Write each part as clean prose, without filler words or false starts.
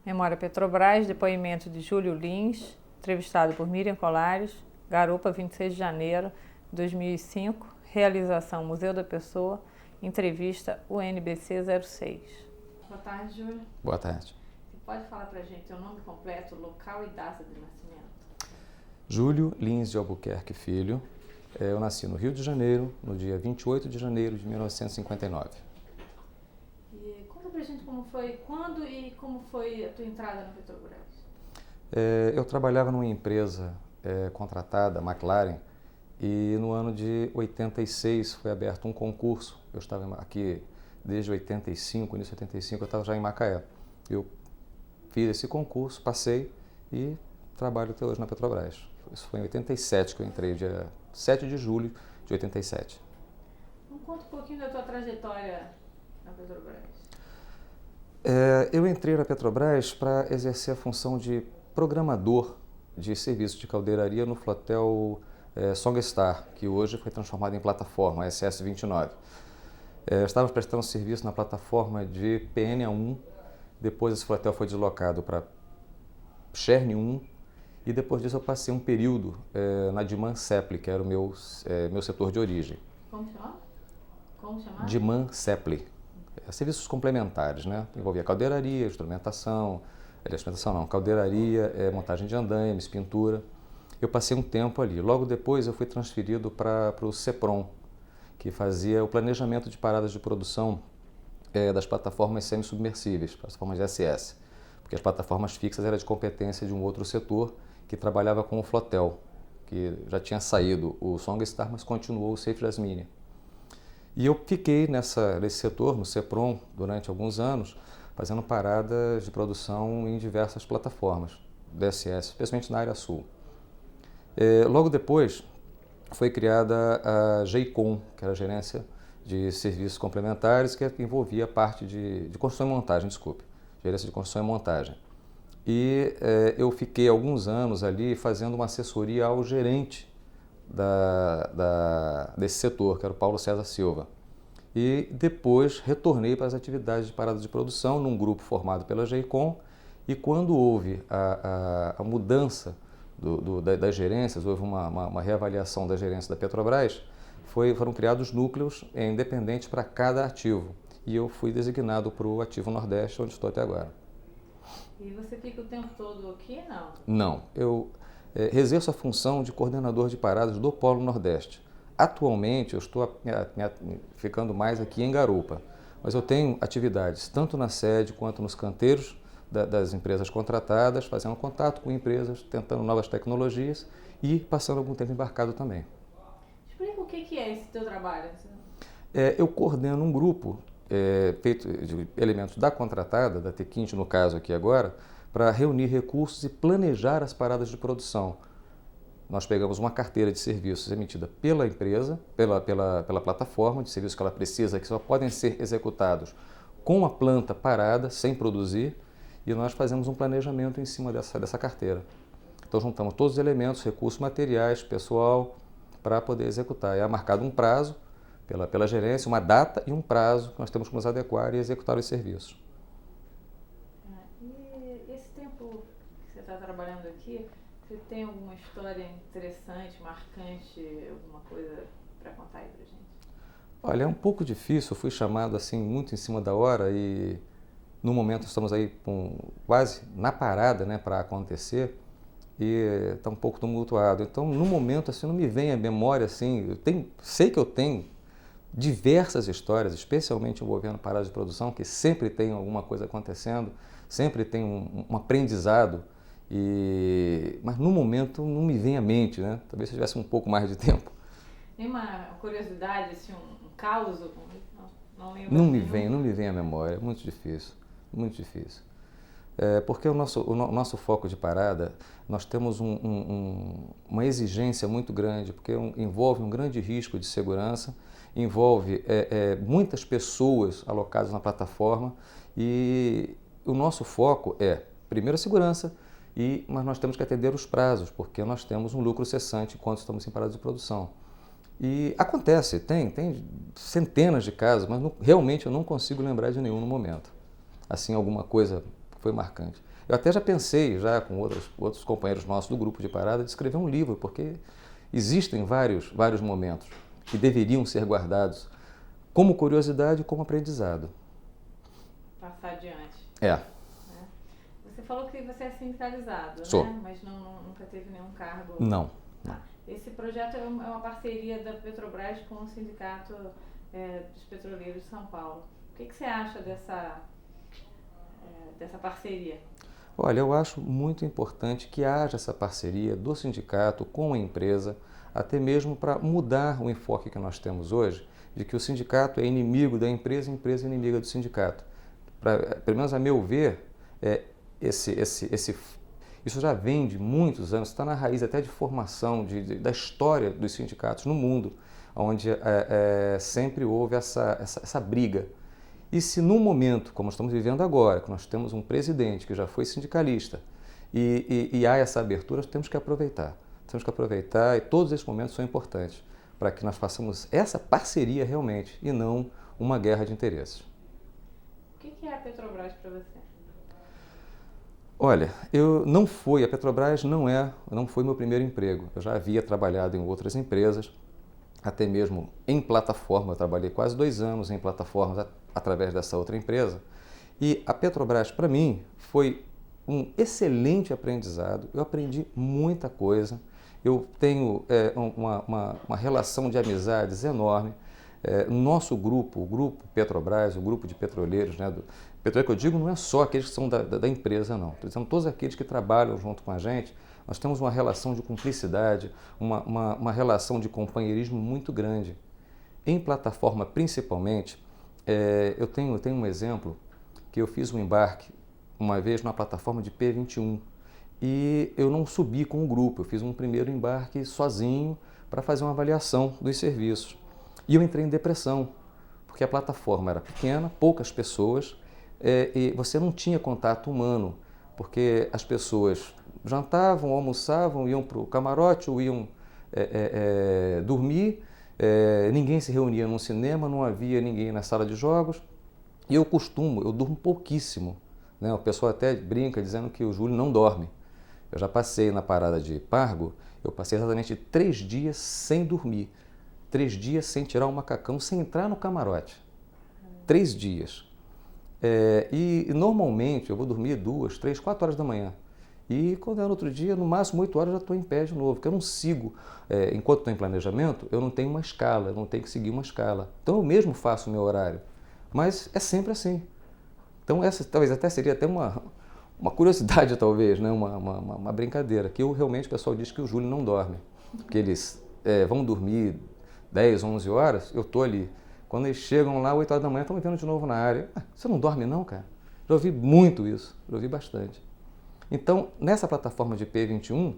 Memória Petrobras, depoimento de Júlio Lins, entrevistado por Miriam Colares, Garupa, 26 de janeiro de 2005, realização Museu da Pessoa, entrevista UNBC 06. Boa tarde, Júlio. Boa tarde. Você pode falar para a gente seu nome completo, local e data de nascimento? Júlio Lins de Albuquerque Filho. Eu nasci no Rio de Janeiro, no dia 28 de janeiro de 1959. Conta pra gente quando e como foi a tua entrada na Petrobras? Eu trabalhava numa empresa contratada, McLaren, e no ano de 86 foi aberto um concurso. Eu estava aqui desde 85, início de 85, eu estava já em Macaé. Eu fiz esse concurso, passei e trabalho até hoje na Petrobras. Isso foi em 87 que eu entrei, dia 7 de julho de 87. Então, conta um pouquinho da tua trajetória na Petrobras. Eu entrei na Petrobras para exercer a função de programador de serviços de caldeiraria no flotel Songstar, que hoje foi transformado em plataforma, SS-29. Estávamos prestando serviço na plataforma de PN1, depois esse flotel foi deslocado para Chern 1, e depois disso eu passei um período na Diman Sepli, que era o meu setor de origem. Como chama? Como chamar? Diman Sepli. Serviços complementares, né? Envolvia caldeiraria, caldeiraria, montagem de andaimes, pintura. Eu passei um tempo ali. Logo depois eu fui transferido para o CEPROM, que fazia o planejamento de paradas de produção das plataformas semi-submersíveis, plataformas de SS, porque as plataformas fixas eram de competência de um outro setor que trabalhava com o flotel, que já tinha saído o Songstar, mas continuou o Safe Jasmine. E eu fiquei nesse setor, no CEPROM, durante alguns anos, fazendo paradas de produção em diversas plataformas DSS, especialmente na área sul. Logo depois, foi criada a GEICOM, que era a Gerência de Serviços Complementares, que envolvia a parte de construção e montagem, Gerência de Construção e Montagem. E eu fiquei alguns anos ali fazendo uma assessoria ao gerente desse setor, que era o Paulo César Silva. E depois retornei para as atividades de parada de produção num grupo formado pela GEICOM, e quando houve a mudança das gerências, houve uma reavaliação da gerência da Petrobras, foram criados núcleos independentes para cada ativo. E eu fui designado para o ativo Nordeste, onde estou até agora. E você fica o tempo todo aqui, não? Não, eu exerço a função de coordenador de paradas do Polo Nordeste. Atualmente eu estou ficando mais aqui em Garupa, mas eu tenho atividades tanto na sede quanto nos canteiros das empresas contratadas, fazendo contato com empresas, tentando novas tecnologias e passando algum tempo embarcado também. Explica o que é esse teu trabalho. Eu coordeno um grupo feito de elementos da contratada, da Tequinte no caso aqui agora, para reunir recursos e planejar as paradas de produção. Nós pegamos uma carteira de serviços emitida pela empresa, pela plataforma de serviços que ela precisa, que só podem ser executados com a planta parada, sem produzir, e nós fazemos um planejamento em cima dessa carteira. Então juntamos todos os elementos, recursos materiais, pessoal, para poder executar. É marcado um prazo pela gerência, uma data e um prazo que nós temos que nos adequar e executar os serviços. E esse tempo que você está trabalhando aqui, você tem alguma história interessante, marcante, alguma coisa para contar aí pra gente? Olha, é um pouco difícil, eu fui chamado assim muito em cima da hora e no momento estamos aí quase na parada, né, para acontecer e está um pouco tumultuado. Então, no momento assim não me vem à memória assim, sei que eu tenho diversas histórias, especialmente envolvendo paradas de produção, que sempre tem alguma coisa acontecendo, sempre tem um aprendizado. Mas no momento não me vem à mente, né? Talvez se tivesse um pouco mais de tempo. Tem uma curiosidade, assim, um caos? Não lembro. Não me vem à memória, é muito difícil, muito difícil. Porque o nosso foco de parada, nós temos uma exigência muito grande, porque envolve um grande risco de segurança, envolve muitas pessoas alocadas na plataforma e o nosso foco é, primeiro, a segurança, mas nós temos que atender os prazos, porque nós temos um lucro cessante enquanto estamos em parada de produção. E acontece, tem centenas de casos, mas realmente eu não consigo lembrar de nenhum no momento. Assim, alguma coisa foi marcante. Eu até já pensei, já com outros companheiros nossos do grupo de parada, de escrever um livro, porque existem vários momentos que deveriam ser guardados como curiosidade e como aprendizado. Passar adiante. É. Você falou que você é sindicalizado, Sou. né? Mas nunca teve nenhum cargo. Não. Esse projeto é uma parceria da Petrobras com o Sindicato dos Petroleiros de São Paulo. O que você acha dessa parceria? Olha, eu acho muito importante que haja essa parceria do sindicato com a empresa, até mesmo para mudar o enfoque que nós temos hoje, de que o sindicato é inimigo da empresa e a empresa é inimiga do sindicato. Pelo menos a meu ver, isso já vem de muitos anos, está na raiz até de formação da história dos sindicatos no mundo, onde sempre houve essa briga. E se num momento, como estamos vivendo agora, que nós temos um presidente que já foi sindicalista e há essa abertura, temos que aproveitar. Temos que aproveitar e todos esses momentos são importantes para que nós façamos essa parceria realmente e não uma guerra de interesses. O que é a Petrobras para você? Olha, a Petrobras não foi meu primeiro emprego. Eu já havia trabalhado em outras empresas, até mesmo em plataforma. Eu trabalhei quase 2 anos em plataformas através dessa outra empresa. E a Petrobras, para mim, foi um excelente aprendizado. Eu aprendi muita coisa. Eu tenho uma relação de amizades enorme. Nosso grupo, o Grupo Petrobras, o grupo de petroleiros, né, petroleiro que eu digo não é só aqueles que são da empresa, não. Estou dizendo todos aqueles que trabalham junto com a gente. Nós temos uma relação de cumplicidade, uma relação de companheirismo muito grande. Em plataforma, principalmente, eu tenho um exemplo que eu fiz um embarque uma vez numa plataforma de P21 e eu não subi com o grupo, eu fiz um primeiro embarque sozinho para fazer uma avaliação dos serviços. E eu entrei em depressão, porque a plataforma era pequena, poucas pessoas, e você não tinha contato humano, porque as pessoas jantavam, almoçavam, iam para o camarote ou iam dormir, ninguém se reunia num cinema, não havia ninguém na sala de jogos. E eu durmo pouquíssimo, né? O pessoal até brinca dizendo que o Júlio não dorme. Eu já passei na parada de Pargo, eu passei exatamente 3 dias sem dormir. 3 dias sem tirar o macacão, sem entrar no camarote. 3 dias. E normalmente eu vou dormir 2, 3, 4 horas da manhã. E quando é no outro dia, no máximo 8 horas eu já estou em pé de novo, porque eu não sigo, enquanto estou em planejamento, eu não tenho uma escala, eu não tenho que seguir uma escala. Então eu mesmo faço o meu horário, mas é sempre assim. Então essa talvez até seria até uma curiosidade, talvez, né? uma brincadeira, que realmente o pessoal diz que o Júlio não dorme, porque eles vão dormir 10, 11 horas, eu estou ali. Quando eles chegam lá, 8 horas da manhã, estão me vendo de novo na área. Você não dorme não, cara? Já ouvi muito isso, já ouvi bastante. Então, nessa plataforma de P21,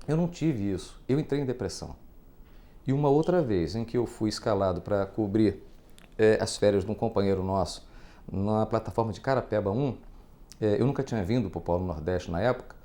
eu não tive isso. Eu entrei em depressão. E uma outra vez em que eu fui escalado para cobrir as férias de um companheiro nosso na plataforma de Carapeba 1, eu nunca tinha vindo para o Polo Nordeste na época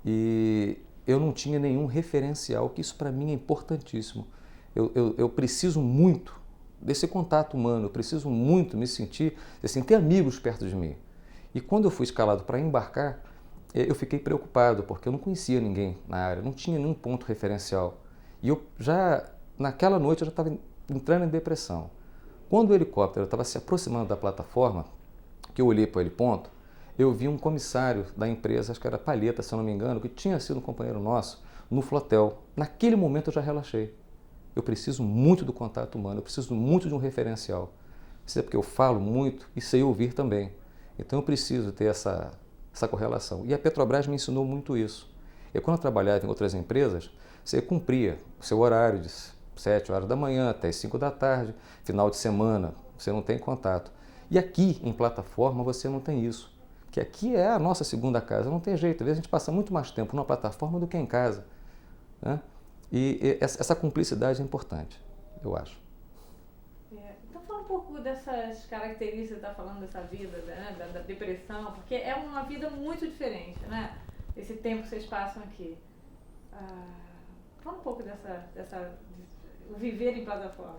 e eu não tinha nenhum referencial, que isso para mim é importantíssimo. Eu preciso muito desse contato humano, eu preciso muito me sentir, assim, ter amigos perto de mim. E quando eu fui escalado para embarcar, eu fiquei preocupado, porque eu não conhecia ninguém na área, não tinha nenhum ponto referencial. E eu naquela noite, eu já estava entrando em depressão. Quando o helicóptero estava se aproximando da plataforma, que eu olhei para o heliponto, eu vi um comissário da empresa, acho que era Palheta, se eu não me engano, que tinha sido um companheiro nosso, no flotel. Naquele momento eu já relaxei. Eu preciso muito do contato humano, eu preciso muito de um referencial. Isso é porque eu falo muito e sei ouvir também. Então eu preciso ter essa correlação. E a Petrobras me ensinou muito isso. Eu, quando eu trabalhava em outras empresas, você cumpria o seu horário de 7 horas da manhã até 5 da tarde, final de semana, você não tem contato. E aqui, em plataforma, você não tem isso. Que aqui é a nossa segunda casa, não tem jeito. Às vezes a gente passa muito mais tempo numa plataforma do que em casa, né? E essa cumplicidade é importante, eu acho. Então fala um pouco dessas características, você está falando dessa vida, né, da depressão, porque é uma vida muito diferente, né? Esse tempo que vocês passam aqui. Fala um pouco dessa viver em plataforma.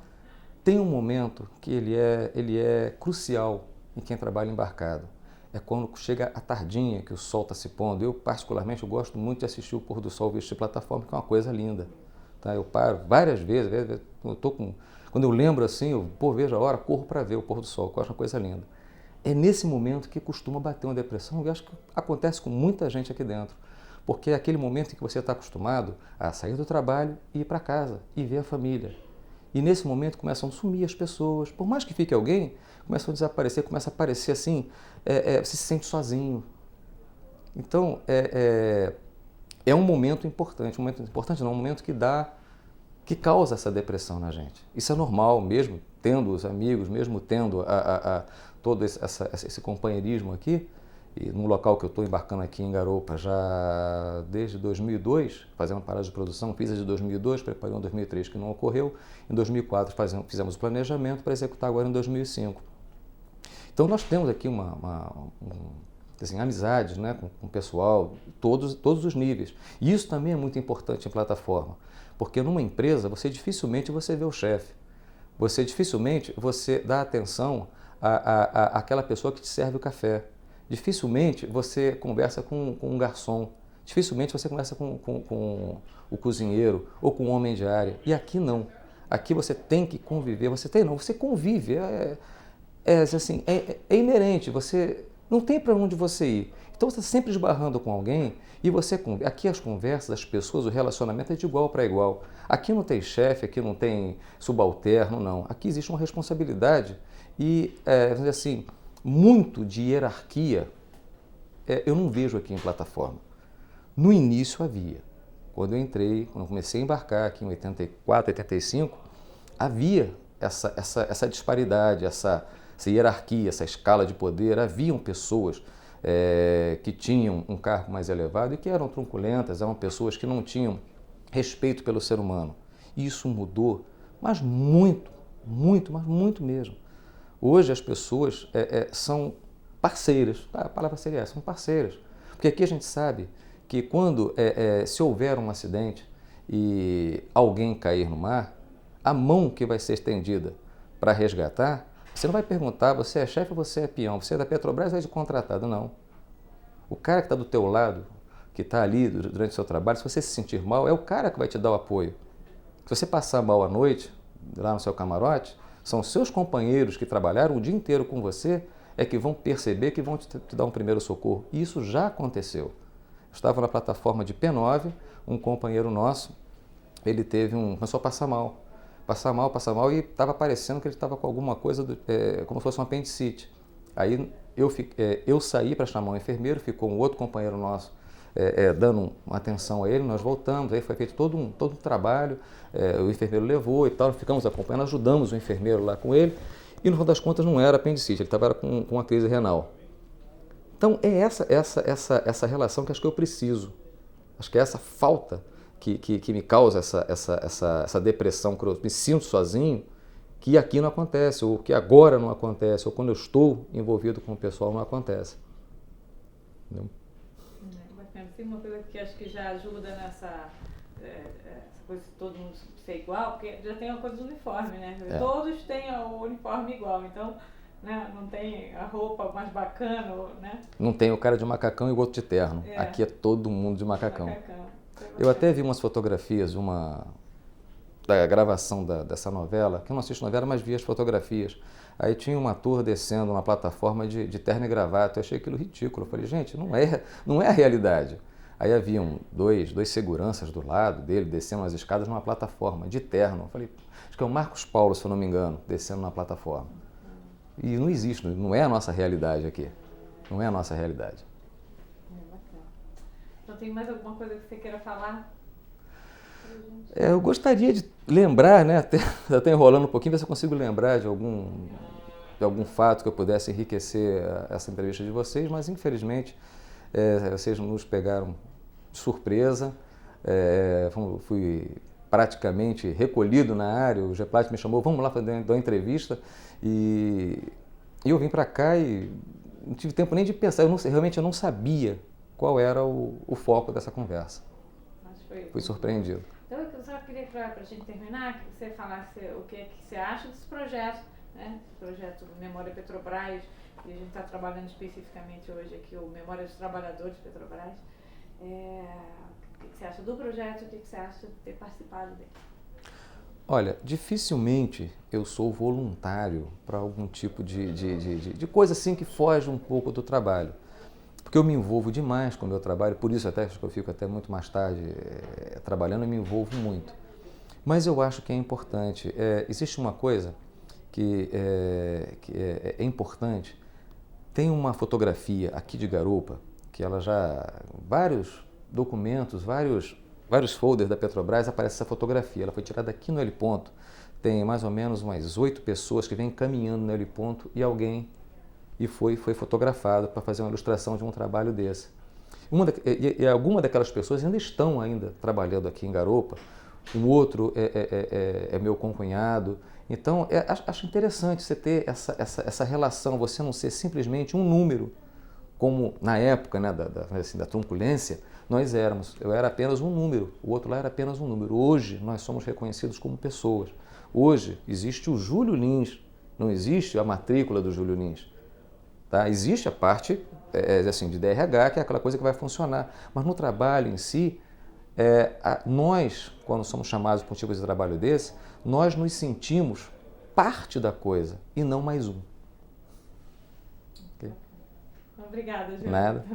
Tem um momento que ele é crucial em quem trabalha embarcado. é quando chega a tardinha, que o sol está se pondo. Eu, particularmente, eu gosto muito de assistir o pôr do sol visto de plataforma, que é uma coisa linda. Tá? Eu paro várias vezes, quando eu lembro assim, vejo a hora, corro para ver o pôr do sol, que eu acho uma coisa linda. É nesse momento que costuma bater uma depressão, e eu acho que acontece com muita gente aqui dentro. Porque é aquele momento em que você está acostumado a sair do trabalho e ir para casa e ver a família. E nesse momento começam a sumir as pessoas. Por mais que fique alguém, começam a desaparecer, começa a aparecer assim, você se sente sozinho. Então, é um momento importante, um momento que causa essa depressão na gente. Isso é normal, mesmo tendo os amigos, mesmo tendo todo esse companheirismo aqui, e no local que eu estou embarcando aqui em Garopa já desde 2002, fazendo parada de produção, fiz a de 2002, preparei em 2003 que não ocorreu, em 2004 fizemos o planejamento para executar agora em 2005. Então nós temos aqui assim, amizades, né, com o pessoal, todos os níveis. E isso também é muito importante em plataforma, porque numa empresa dificilmente você vê o chefe, dificilmente você dá atenção àquela pessoa que te serve o café. Dificilmente você conversa com um garçom, dificilmente você conversa com o cozinheiro ou com o homem de área. E aqui não. Aqui você tem que conviver, você convive. É inerente, você não tem para onde você ir. Então você está sempre esbarrando com alguém e aqui as conversas, as pessoas, o relacionamento é de igual para igual. Aqui não tem chefe, aqui não tem subalterno, não. Aqui existe uma responsabilidade e, vamos dizer assim, muito de hierarquia eu não vejo aqui em plataforma. No início havia. Quando eu comecei a embarcar aqui em 84, 85, havia essa disparidade, essa hierarquia, essa escala de poder. Haviam pessoas que tinham um cargo mais elevado e que eram truculentas, eram pessoas que não tinham respeito pelo ser humano. E isso mudou, mas muito, muito, mas muito mesmo. Hoje as pessoas são parceiras, a palavra seria essa, são parceiras. Porque aqui a gente sabe que quando se houver um acidente e alguém cair no mar, a mão que vai ser estendida para resgatar, você não vai perguntar, você é chefe ou você é peão, você é da Petrobras ou é de contratado, não. O cara que está do teu lado, que está ali durante o seu trabalho, se você se sentir mal, é o cara que vai te dar o apoio. Se você passar mal à noite, lá no seu camarote, são seus companheiros que trabalharam o dia inteiro com você que vão perceber que vão te dar um primeiro socorro. E isso já aconteceu. Eu estava na plataforma de P9, um companheiro nosso, ele começou a passar mal e estava parecendo que ele estava com alguma coisa, como se fosse um apendicite. Aí eu saí para chamar um enfermeiro, ficou um outro companheiro nosso dando uma atenção a ele, nós voltamos, aí foi feito todo um trabalho, o enfermeiro levou e tal, ficamos acompanhando, ajudamos o enfermeiro lá com ele, e no final das contas não era apendicite, ele estava com uma crise renal. Então é essa relação que acho que eu preciso, acho que é essa falta que me causa essa depressão, que eu me sinto sozinho, que aqui não acontece, ou que agora não acontece, ou quando eu estou envolvido com o pessoal não acontece. Entendeu? Tem uma coisa que acho que já ajuda nessa coisa de todo mundo ser igual, porque já tem uma coisa do uniforme, né? Todos têm o uniforme igual, então, né, não tem a roupa mais bacana, né? Não tem o cara de macacão e o outro de terno. Aqui é todo mundo de macacão. Eu até vi umas fotografias da gravação dessa novela, que eu não assisto novela, mas vi as fotografias. Aí tinha um ator descendo uma plataforma de terno e gravata. Eu achei aquilo ridículo. Eu falei, gente, não é a realidade. Aí haviam dois seguranças do lado dele, descendo as escadas numa plataforma de terno. Eu falei, acho que é o Marcos Paulo, se eu não me engano, descendo na plataforma. E não existe, não é a nossa realidade aqui. Não é a nossa realidade. Então tem mais alguma coisa que você queira falar? Eu gostaria de lembrar, né, até enrolando um pouquinho, ver se eu consigo lembrar de algum fato que eu pudesse enriquecer essa entrevista de vocês, mas infelizmente vocês nos pegaram de surpresa. Fui praticamente recolhido na área, o Geplat me chamou, vamos lá fazer uma entrevista, e eu vim para cá e não tive tempo nem de pensar, realmente eu não sabia qual era o foco dessa conversa. Fui surpreendido. Então, eu só queria, para a gente terminar, que você falasse o que você acha dos projetos né? Esse projeto Memória Petrobras, e a gente está trabalhando especificamente hoje aqui o Memória dos Trabalhadores Petrobras. O que você acha do projeto? O que você acha de ter participado dele? Olha, dificilmente eu sou voluntário para algum tipo de coisa assim que foge um pouco do trabalho. Porque eu me envolvo demais com o meu trabalho, por isso até acho que eu fico até muito mais tarde trabalhando e me envolvo muito. Mas eu acho que é importante. Existe uma coisa que é importante. Tem uma fotografia aqui de Garupa, que ela já... vários documentos, vários folders da Petrobras aparece essa fotografia. Ela foi tirada aqui no heliponto. Tem mais ou menos umas 8 pessoas que vêm caminhando no heliponto e foi fotografado para fazer uma ilustração de um trabalho desse. Algumas daquelas pessoas ainda trabalhando aqui em Garupa. Um outro é meu concunhado. Então, acho interessante você ter essa relação, você não ser simplesmente um número, como na época, né, da truculência, nós éramos. Eu era apenas um número, o outro lá era apenas um número. Hoje, nós somos reconhecidos como pessoas. Hoje, existe o Júlio Lins, não existe a matrícula do Júlio Lins. Tá? Existe a parte assim, de DRH, que é aquela coisa que vai funcionar. Mas no trabalho em si, nós, quando somos chamados para um tipo de trabalho desse, nós nos sentimos parte da coisa e não mais um. Obrigada, Júlio. Nada.